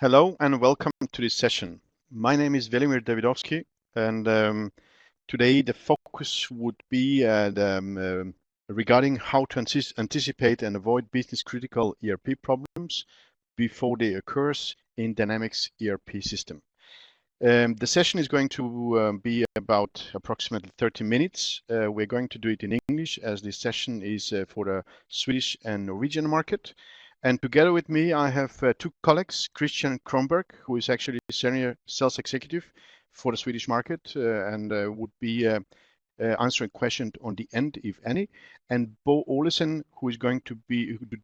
Hello and welcome to this session. My name is Velimir Davidovsky, and today the focus would be regarding how to anticipate and avoid business-critical ERP problems before they occur in Dynamics ERP system. The session is going to be about approximately 30 minutes. We're going to do it in English as this session is for the Swedish and Norwegian market. And together with me, I have two colleagues, Christian Kronberg, who is actually senior sales executive for the Swedish market and would be answering questions on the end, if any, and Bo Olesen, who is going to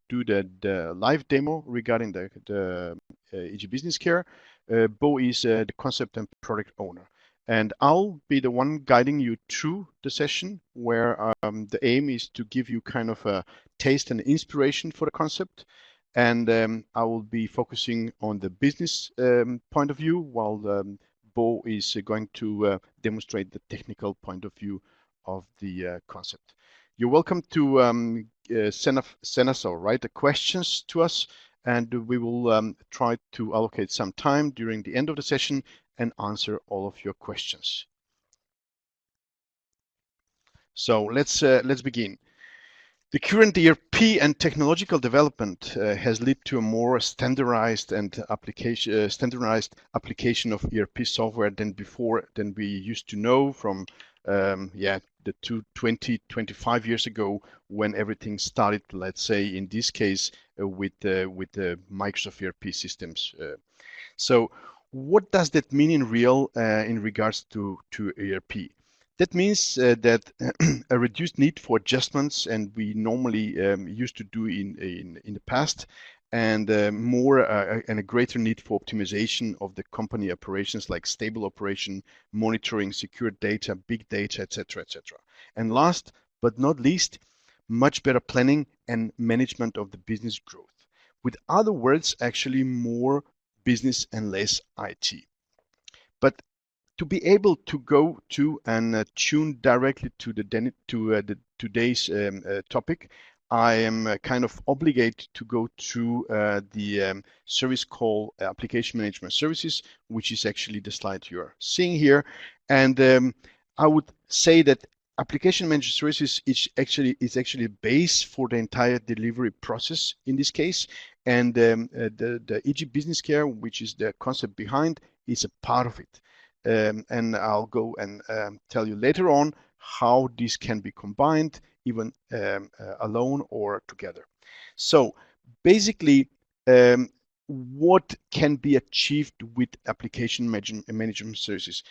do the live demo regarding the EG Business Care. Bo is the concept and product owner. And I'll be the one guiding you through the session where the aim is to give you kind of a taste and inspiration for the concept. And I will be focusing on the business point of view while Bo is going to demonstrate the technical point of view of the concept. You're welcome to send us or write the questions to us, and we will try to allocate some time during the end of the session and answer all of your questions. So let's begin. The current ERP and technological development has led to a more standardized application of ERP software than we used to know from the 25 years ago when everything started. Let's say in this case with the Microsoft ERP systems. So what does that mean in real in regards to ERP? That means that a reduced need for adjustments, and we normally used to do in the past, and and a greater need for optimization of the company operations, like stable operation, monitoring, secure data, big data, etc., etc. And last but not least, much better planning and management of the business growth. With other words, actually more business and less IT. But to be able to go to and tune directly to today's topic, I am kind of obligated to go through the service called Application Management Services, which is actually the slide you're seeing here. And I would say that Application Management Services is actually a base for the entire delivery process in this case. And the EG Business Care, which is the concept behind, is a part of it. And I'll go and tell you later on how this can be combined, even alone or together. So basically, what can be achieved with application management services?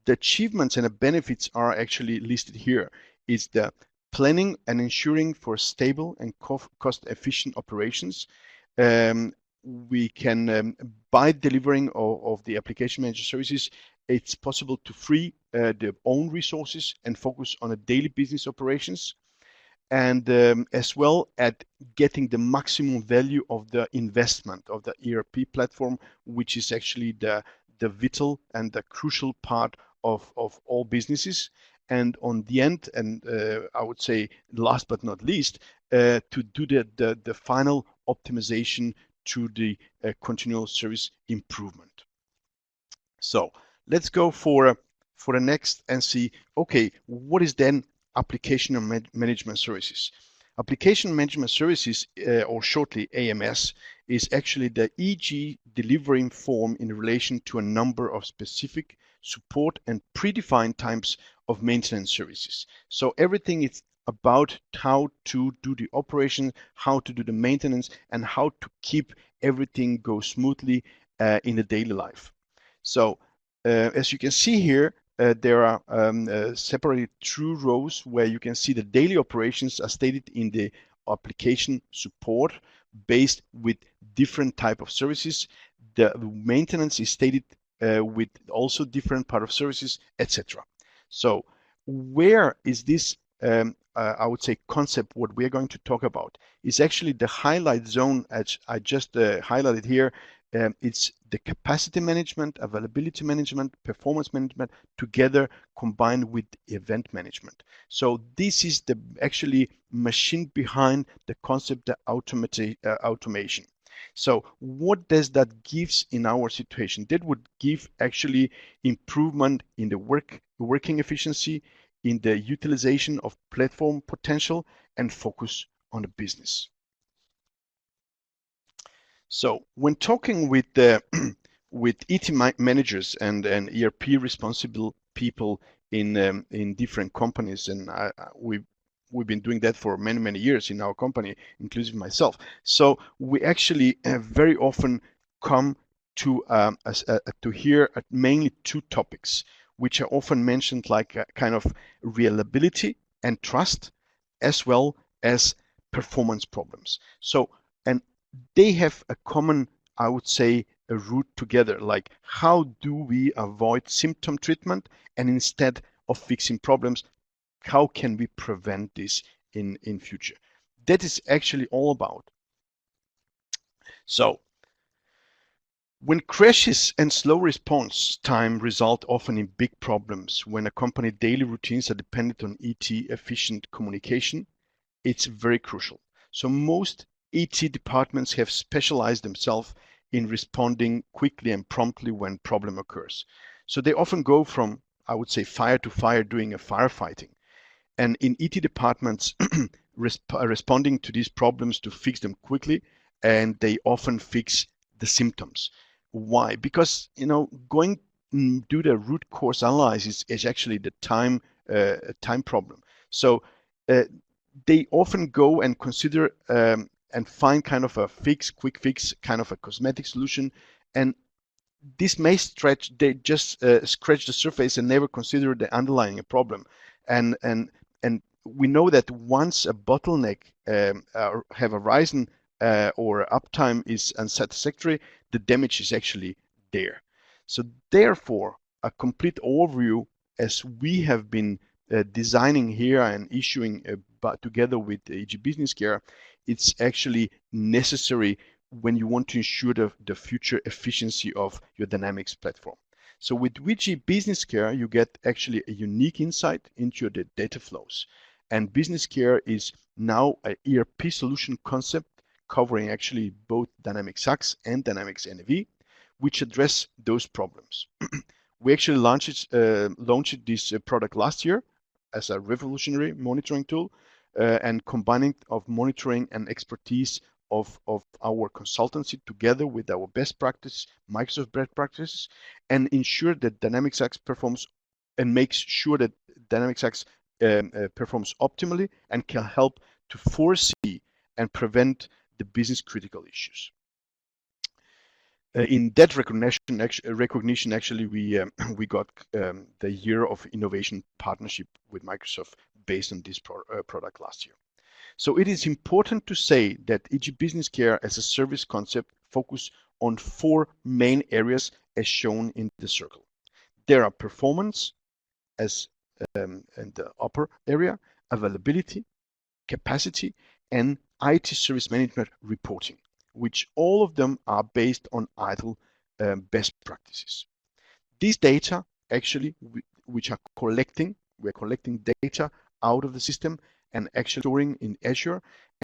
The achievements and the benefits are actually listed here. It's the planning and ensuring for stable and cost-efficient operations. We can, by delivering of the application management services, it's possible to free their own resources and focus on a daily business operations, and as well at getting the maximum value of the investment of the ERP platform, which is actually the vital and the crucial part of all businesses. And on the end, and I would say last but not least, to do the final optimization to the continual service improvement. So let's go for the next and see, okay, what is then application management services? Application management services, or shortly AMS, is actually the EG delivering form in relation to a number of specific support and predefined types of maintenance services. So everything is about how to do the operation, how to do the maintenance, and how to keep everything go smoothly in the daily life. So as you can see here, there are separated two rows where you can see the daily operations are stated in the application support based with different type of services. The maintenance is stated with also different part of services, etc. So where is this, I would say, concept, what we're going to talk about is actually the highlight zone, as I just highlighted here. It's the capacity management, availability management, performance management together combined with event management. So this is the actually machine behind the concept of automation. So what does that gives in our situation? That would give actually improvement in the working efficiency, in the utilization of platform potential, and focus on the business. So when talking with the with ET managers and ERP responsible people in different companies, and we've been doing that for many years in our company, including myself. So we actually very often come to hear mainly two topics, which are often mentioned, like kind of reliability and trust, as well as performance problems. So and they have a common, I would say, a root together. Like, how do we avoid symptom treatment, and instead of fixing problems, how can we prevent this in future? That is actually all about. So when crashes and slow response time result often in big problems, when a company daily routines are dependent on ET efficient communication, it's very crucial. So most ET departments have specialized themselves in responding quickly and promptly when problem occurs. So they often go from, I would say, fire to fire, doing a firefighting. And in ET departments, responding to these problems to fix them quickly, and they often fix the symptoms. Why? Because going do the root cause analysis is actually the time problem. So uh, they often go and consider and find kind of a quick fix, kind of a cosmetic solution, and this may stretch. They just scratch the surface and never consider the underlying problem, and and and we know that once a bottleneck have arisen or uptime is unsatisfactory, the damage is actually there. So therefore, a complete overview, as we have been designing here and issuing together with EG Business Care, it's actually necessary when you want to ensure the future efficiency of your Dynamics platform. So with EG Business Care, you get actually a unique insight into the data flows. And Business Care is now an ERP solution concept covering actually both Dynamics AX and Dynamics NAV, which address those problems. We actually launched this product last year as a revolutionary monitoring tool, and combining of monitoring and expertise of our consultancy together with our best practice, Microsoft best practices, and ensure that Dynamics AX performs and makes sure that Dynamics AX performs optimally and can help to foresee and prevent the business critical issues. In that recognition, actually, we got the Year of Innovation partnership with Microsoft based on this product last year. So it is important to say that EG Business Care as a service concept focus on 4 main areas as shown in the circle. There are performance as in the upper area, availability, capacity, and IT service management reporting, which all of them are based on ITIL best practices. These data actually, which are we're collecting data out of the system and actually storing in Azure,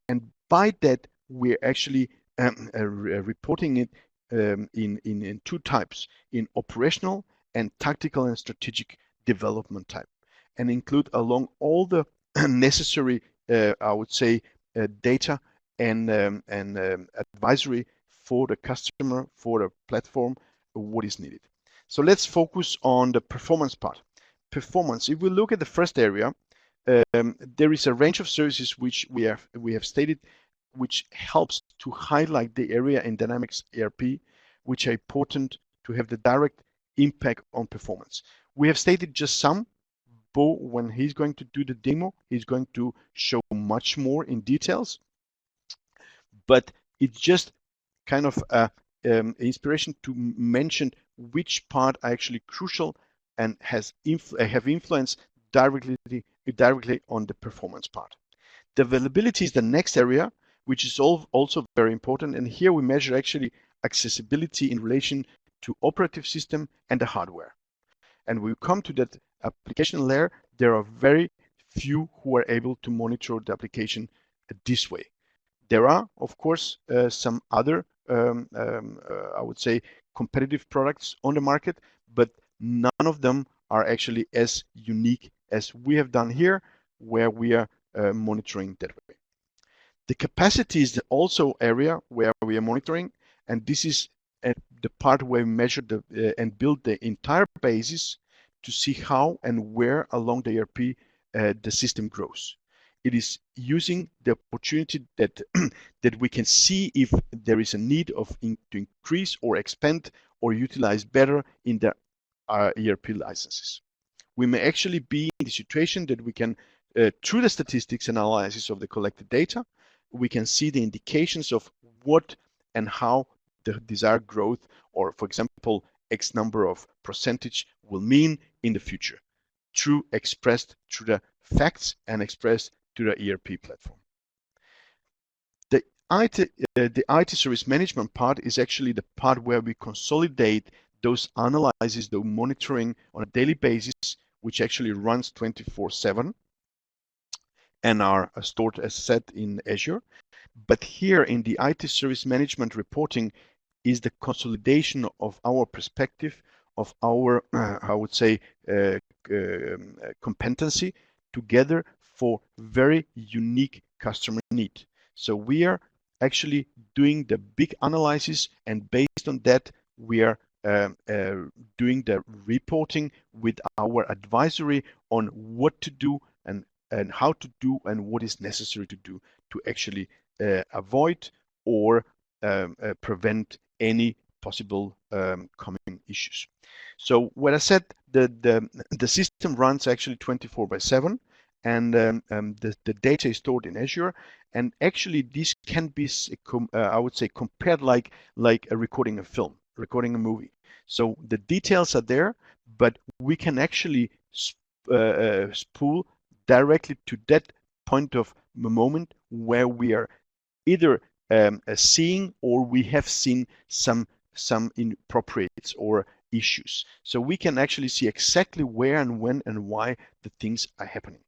and by that we're actually reporting it in 2 types, in operational and tactical and strategic development type, and include along all the necessary, I would say, data and advisory for the customer, for the platform, what is needed. So let's focus on the performance part. Performance, if we look at the first area, there is a range of services which we have stated, which helps to highlight the area in Dynamics ERP, which are important to have the direct impact on performance. We have stated just some. Bo, when he's going to do the demo, he's going to show much more in details, but it's just kind of inspiration to mention which part are actually crucial and have influence directly on the performance part. The availability is the next area, which is also very important, and here we measure actually accessibility in relation to operative system and the hardware. And we come to that application layer, there are very few who are able to monitor the application this way. There are, of course, some other I would say, competitive products on the market, but none of them are actually as unique as we have done here, where we are monitoring that way. The capacity is also area where we are monitoring, and this is the part where we measure and build the entire basis to see how and where along the ERP the system grows. It is using the opportunity that that we can see if there is a need to increase or expand or utilize better in the ERP licenses. We may actually be in the situation that we can, through the statistics analysis of the collected data, we can see the indications of what and how the desired growth, or for example, X number of percentage will mean in the future, expressed through the facts and expressed to the ERP platform. The IT service management part is actually the part where we consolidate those analyses, the monitoring on a daily basis, which actually runs 24/7 and are stored as set in Azure. But here in the IT service management reporting is the consolidation of our perspective, of our, I would say, competency together for very unique customer need. So we are actually doing the big analysis, and based on that, we are doing the reporting with our advisory on what to do and how to do and what is necessary to do to actually avoid or prevent any possible coming issues. So what I said, the system runs actually 24/7, and the data is stored in Azure. And actually, this can be, I would say, compared like a recording a film, recording a movie. So the details are there, but we can actually spool directly to that point of moment where we are either seeing or we have seen some inappropriates or issues. So we can actually see exactly where and when and why the things are happening.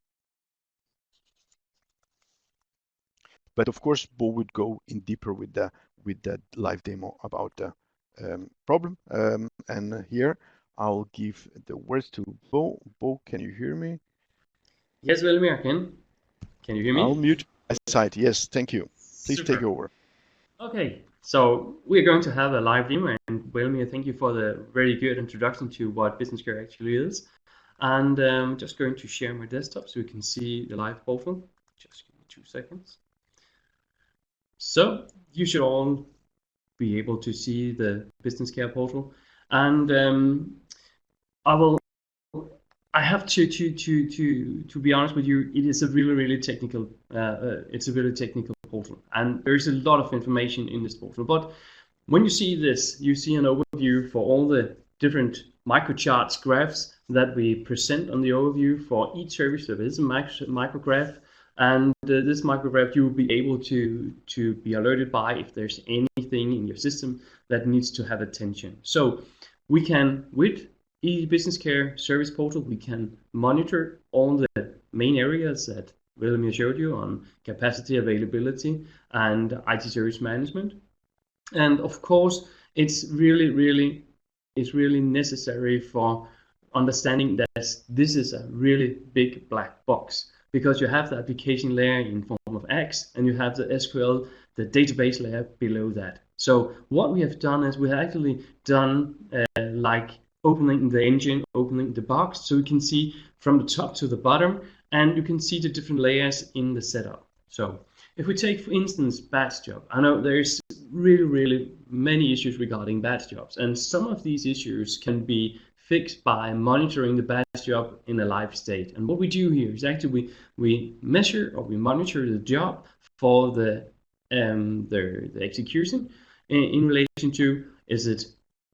But of course, Bo would go in deeper with the live demo about the problem. And here I'll give the words to Bo. Bo, can you hear me? Yes, Wilmer, can you hear me? I'll mute my side. Yes, thank you. Please Super. take over. Okay, so we're going to have a live demo, and Wilmer, thank you for the very good introduction to what Business Care actually is. And I'm just going to share my desktop so we can see the live portal. Just give me 2 seconds. So you should all be able to see the Business Care portal, and I have to be honest with you. It is a really technical. It's a really technical portal, and there is a lot of information in this portal. But when you see this, you see an overview for all the different microcharts, graphs that we present on the overview for each service. So there is a micrograph, and this micrograph you will be able to be alerted by if there's anything in your system that needs to have attention. So we can, with Business Care Service Portal, we can monitor all the main areas that William showed you on capacity, availability, and IT service management. And of course, it's really necessary for understanding that this is a really big black box, because you have the application layer in form of X, and you have the SQL, the database layer below that. So what we have done is we have actually done like opening the engine, opening the box, so you can see from the top to the bottom, and you can see the different layers in the setup. So if we take, for instance, batch job, I know there's really many issues regarding batch jobs, and some of these issues can be fixed by monitoring the batch job in a live state. And what we do here is actually we measure or we monitor the job for the execution in relation to, is it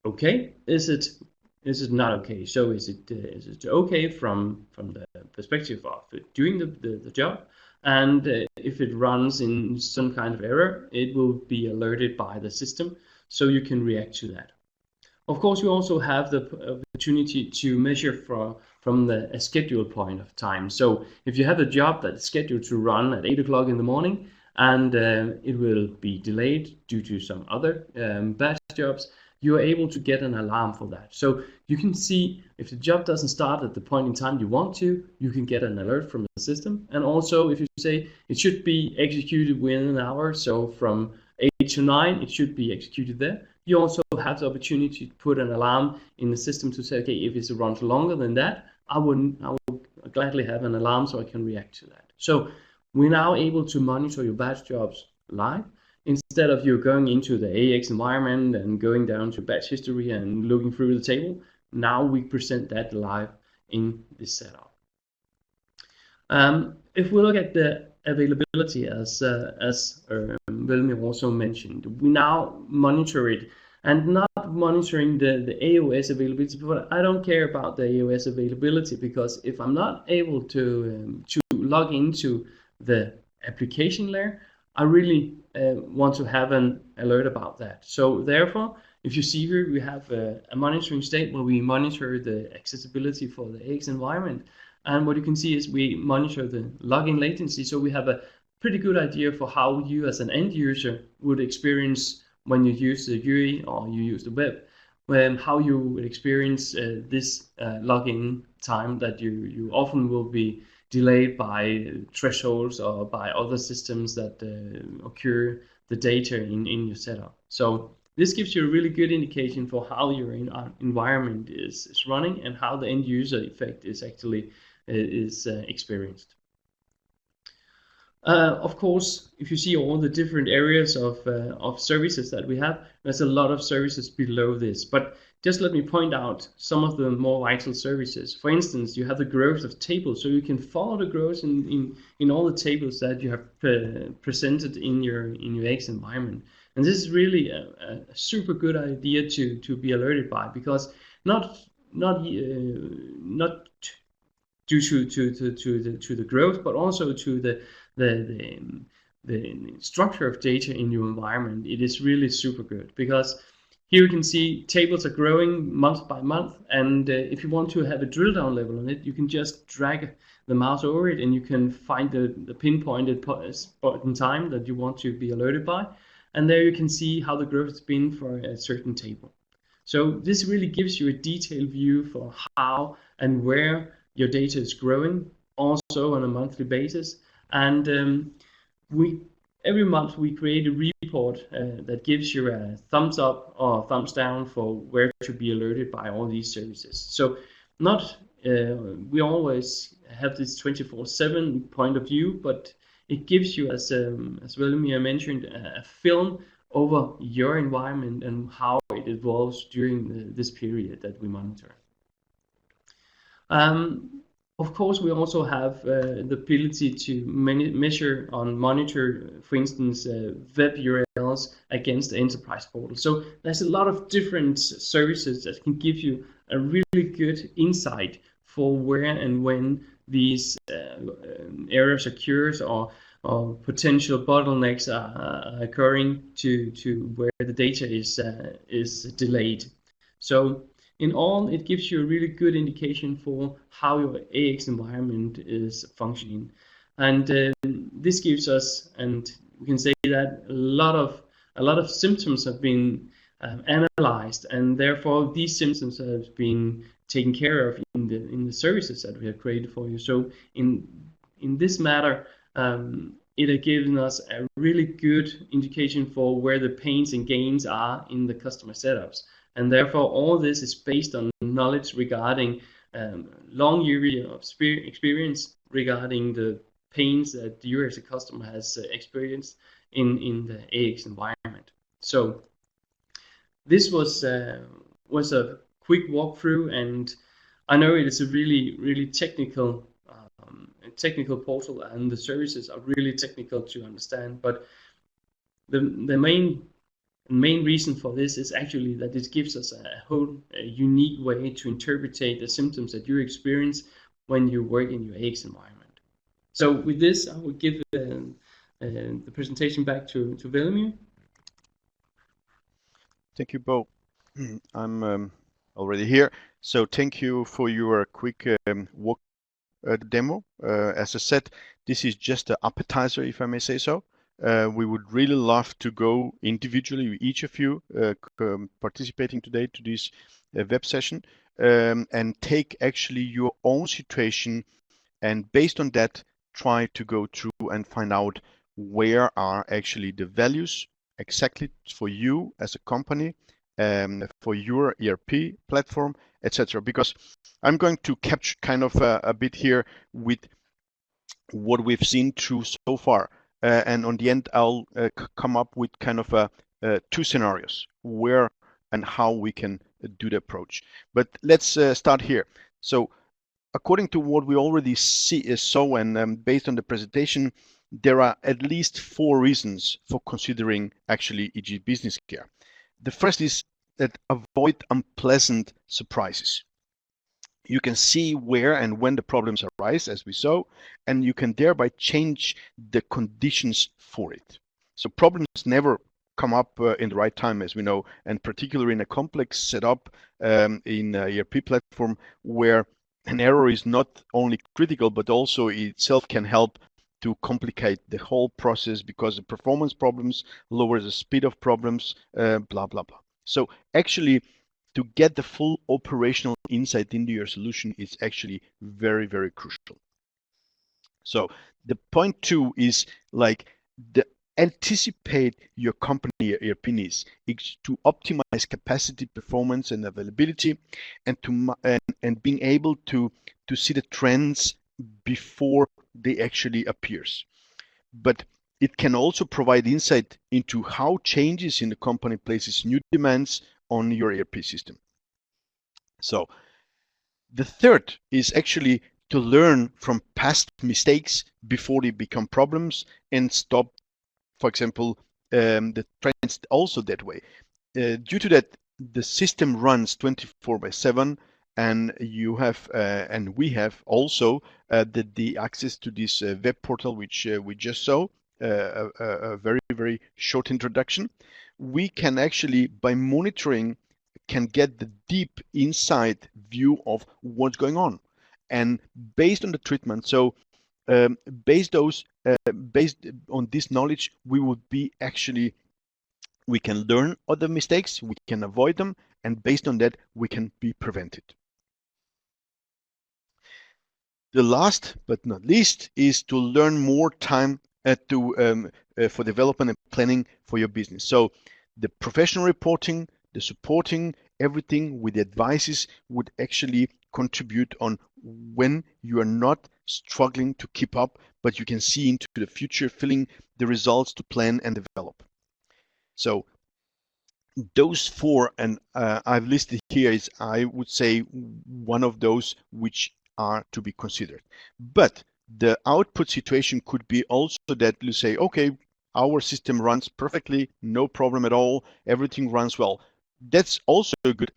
okay? Is it not okay? So is it okay from the perspective of doing the job? And if it runs in some kind of error, it will be alerted by the system, so you can react to that. Of course, you also have the opportunity to measure from a scheduled point of time. So if you have a job that's scheduled to run at 8 o'clock in the morning, and it will be delayed due to some other batch jobs, you are able to get an alarm for that. So you can see if the job doesn't start at the point in time you want to, you can get an alert from the system. And also if you say it should be executed within an hour, so from 8 to 9 it should be executed there, you also have the opportunity to put an alarm in the system to say, okay, if it runs longer than that, I will gladly have an alarm so I can react to that. So we're now able to monitor your batch jobs live instead of you going into the AX environment and going down to batch history and looking through the table. Now we present that live in this setup. If we look at the availability, as Wilmy also mentioned, we now monitor it, and not monitoring the AOS availability, but I don't care about the AOS availability, because if I'm not able to log into the application layer, I really want to have an alert about that. So therefore, if you see here, we have a monitoring state where we monitor the accessibility for the AX environment. And what you can see is we monitor the login latency. So we have a pretty good idea for how you as an end user would experience when you use the UI or you use the web, how you would experience this login time that you often will be delayed by thresholds or by other systems that occur the data in your setup. So this gives you a really good indication for how your environment is running and how the end user effect is actually experienced. Of course, if you see all the different areas of services that we have, there's a lot of services below this. But just let me point out some of the more vital services. For instance, you have the growth of tables, so you can follow the growth in all the tables that you have presented in your AX environment. And this is really a super good idea to be alerted by, because not due to the growth, but also to the structure of data in your environment. It is really super good, because here you can see tables are growing month by month, and if you want to have a drill down level on it, you can just drag the mouse over it and you can find the pinpointed spot in time that you want to be alerted by, and there you can see how the growth has been for a certain table. So this really gives you a detailed view for how and where your data is growing, also on a monthly basis. And every month we create a report that gives you a thumbs up or thumbs down for where to be alerted by all these services. So we always have this 24/7 point of view, but it gives you, as Wilmir mentioned, a film over your environment and how it evolves during this period that we monitor. Of course, we also have the ability to measure and monitor, for instance, web URLs against the enterprise portal. So there's a lot of different services that can give you a really good insight for where and when these errors occurs or potential bottlenecks are occurring to where the data is delayed. So in all, it gives you a really good indication for how your AX environment is functioning. And this gives us, and we can say that a lot of symptoms have been analyzed, and therefore these symptoms have been taken care of in the services that we have created for you. So in this matter, it has given us a really good indication for where the pains and gains are in the customer setups. And therefore, all this is based on knowledge regarding long years of experience regarding the pains that you as a customer has experienced in the AX environment. So this was a quick walkthrough, and I know it is a really technical portal, and the services are really technical to understand. But the main reason for this is actually that it gives us a unique way to interpret the symptoms that you experience when you work in your AX environment. So with this, I will give the presentation back to Wilmir. Thank you, Bo. I'm already here. So thank you for your quick walk demo. As I said, this is just an appetizer, if I may say so. We would really love to go individually, each of you participating today to this web session, and take actually your own situation, and based on that, try to go through and find out where are actually the values exactly for you as a company, for your ERP platform, etc. Because I'm going to capture kind of a bit here with what we've seen through so far. And on the end, I'll come up with kind of two scenarios where and how we can do the approach. But let's start here. So according to what we already saw and based on the presentation, there are at least 4 reasons for considering actually EG Business Care. The first is that avoid unpleasant surprises. You can see where and when the problems arise, as we saw, and you can thereby change the conditions for it. So problems never come up in the right time, as we know, and particularly in a complex setup in a ERP platform where an error is not only critical, but also itself can help to complicate the whole process because the performance problems lower the speed of problems, blah, blah, blah. So actually, to get the full operational insight into your solution is actually very, very crucial. So the point 2 is like the anticipate your company ERP needs to optimize capacity, performance, and availability, and being able to see the trends before they actually appears. But it can also provide insight into how changes in the company places new demands on your ERP system. So the third is actually to learn from past mistakes before they become problems and stop, for example, the trends also that way. Due to that, the system runs 24/7, and you have and we have also the access to this web portal, which we just saw, a very, very short introduction. We can actually, by monitoring, can get the deep inside view of what's going on, and based on the treatment. So um, based those based on this knowledge, we would be actually, we can learn other mistakes, we can avoid them, and based on that, we can be prevented. The last but not least is to learn more time for development and planning for your business. So the professional reporting, the supporting, everything with the advices would actually contribute on when you are not struggling to keep up, but you can see into the future, filling the results to plan and develop. So those 4, and I've listed here, is, I would say, one of those which are to be considered. But the output situation could be also that you say, okay, our system runs perfectly, no problem at all, everything runs well. That's also a good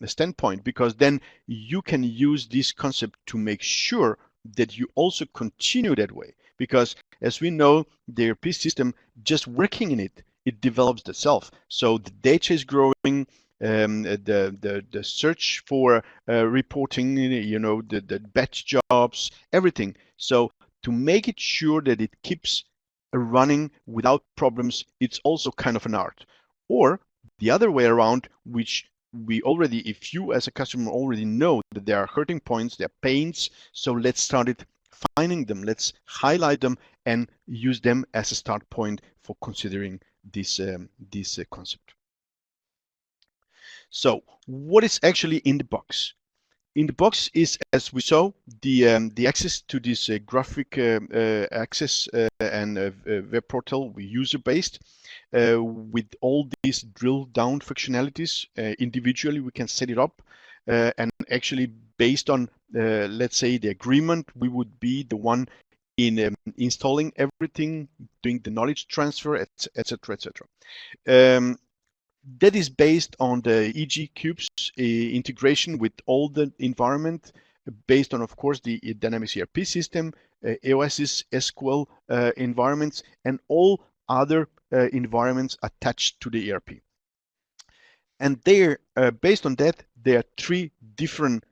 standpoint, because then you can use this concept to make sure that you also continue that way. Because as we know, the ERP system, just working in it, it develops itself. So the data is growing, the search for reporting, the batch jobs, everything. So to make it sure that it keeps running without problems, it's also kind of an art. Or the other way around, which we already, if you as a customer already know that there are hurting points, there are pains, so let's start it finding them, let's highlight them and use them as a start point for considering this concept. So what is actually in the box? In the box is, as we saw, the access to this graphic access and web portal, user-based, with all these drill down functionalities. Individually, we can set it up, and actually based on, let's say, the agreement, we would be the one in installing everything, doing the knowledge transfer, etc., etc. That is based on the EG Cube's integration with all the environment, based on, of course, the Dynamics ERP system, Oasis SQL environments, and all other environments attached to the ERP. And there, based on that, there are 3 different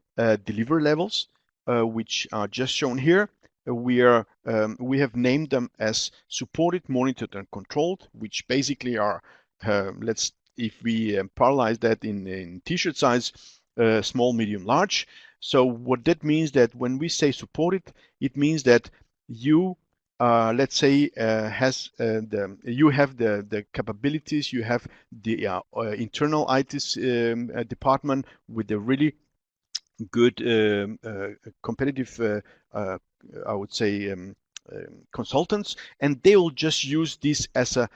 delivery levels, which are just shown here. we have named them as supported, monitored, and controlled, which basically are if we parallelize that in t-shirt size, small, medium, large. So what that means that when we say supported, it means that you let's say you have the capabilities, you have the internal IT department with a really good competitive, I would say, consultants, and they will just use this as a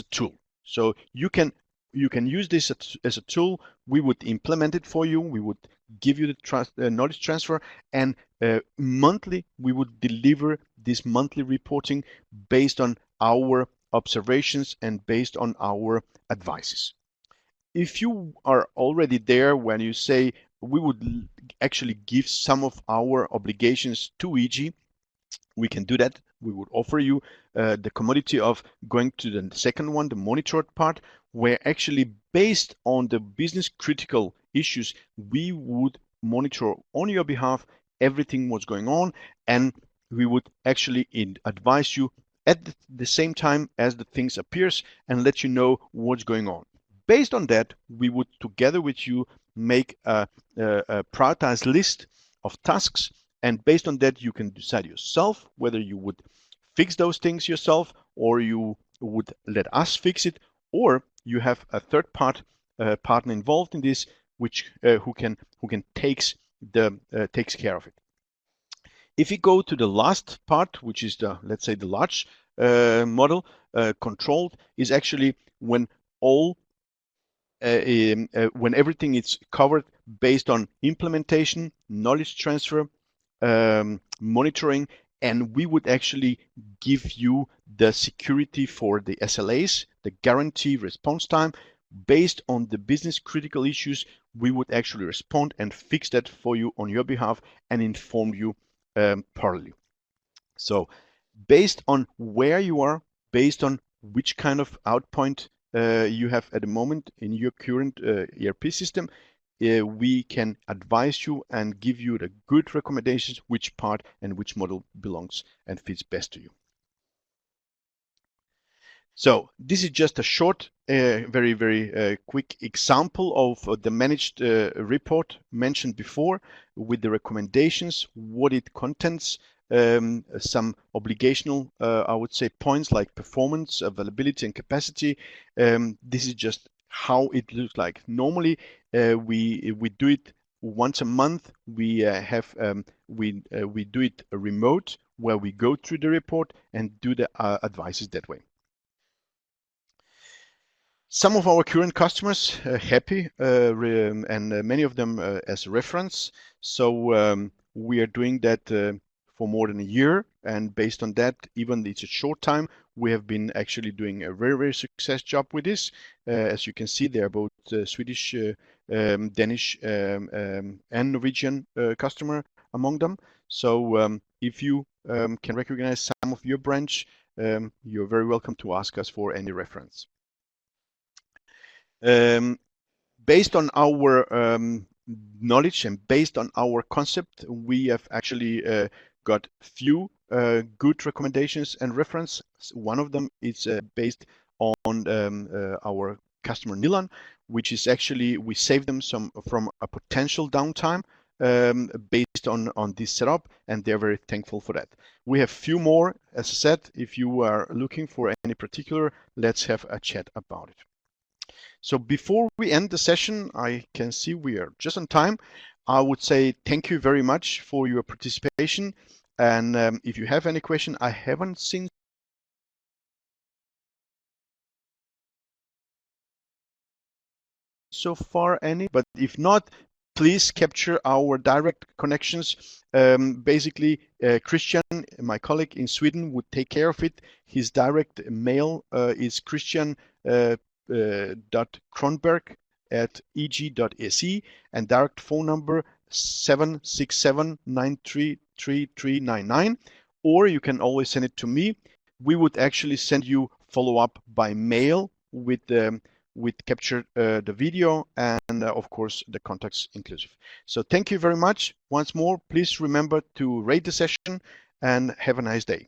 tool. So you can use this as a tool. We would implement it for you. We would give you the knowledge transfer, and monthly we would deliver this monthly reporting based on our observations and based on our advices. If you are already there when you say we would actually give some of our obligations to EG, we can do that. We would offer you the commodity of going to the second one, the monitored part, where actually based on the business critical issues, we would monitor on your behalf everything what's going on, and we would actually advise you at the same time as the things appears and let you know what's going on. Based on that, we would together with you make a prioritized list of tasks, and based on that, you can decide yourself whether you would fix those things yourself, or you would let us fix it, or you have a third partner involved in this, which who can takes care of it. If you go to the last part, which is the, let's say, the large model, controlled is actually when all when everything is covered based on implementation, knowledge transfer, monitoring, and we would actually give you the security for the SLAs, the guarantee response time. Based on the business critical issues, we would actually respond and fix that for you on your behalf and inform you parallelly. So based on where you are, based on which kind of outpoint you have at the moment in your current ERP system, we can advise you and give you the good recommendations which part and which model belongs and fits best to you. So this is just a short, very quick example of the managed report mentioned before with the recommendations, what it contains, some obligational, I would say, points like performance, availability, and capacity. This is just how it looks like. Normally, we do it once a month. We do it remote, where we go through the report and do the advices that way. Some of our current customers are happy, and many of them as a reference. So we are doing that for more than a year, and based on that, even it's a short time, we have been actually doing a very success job with this. As you can see, they are both Swedish, Danish, and Norwegian customer among them. So if you can recognize some of your branch, you're very welcome to ask us for any reference. Based on our knowledge and based on our concept, we have actually got few good recommendations and reference. One of them is based on our customer Nilan, which is actually, we saved them some from a potential downtime based on this setup, and they're very thankful for that. We have few more, as I said. If you are looking for any particular, let's have a chat about it. So before we end the session, I can see we are just on time. I would say thank you very much for your participation. And if you have any question, I haven't seen so far any, but if not, please capture our direct connections. Basically, Christian, my colleague in Sweden, would take care of it. His direct mail is Christian .kronberg@eg.se, and direct phone number 767-933-3399, or you can always send it to me. We would actually send you follow-up by mail with capture the video and of course the contacts inclusive. So thank you very much. Once more, please remember to rate the session and have a nice day.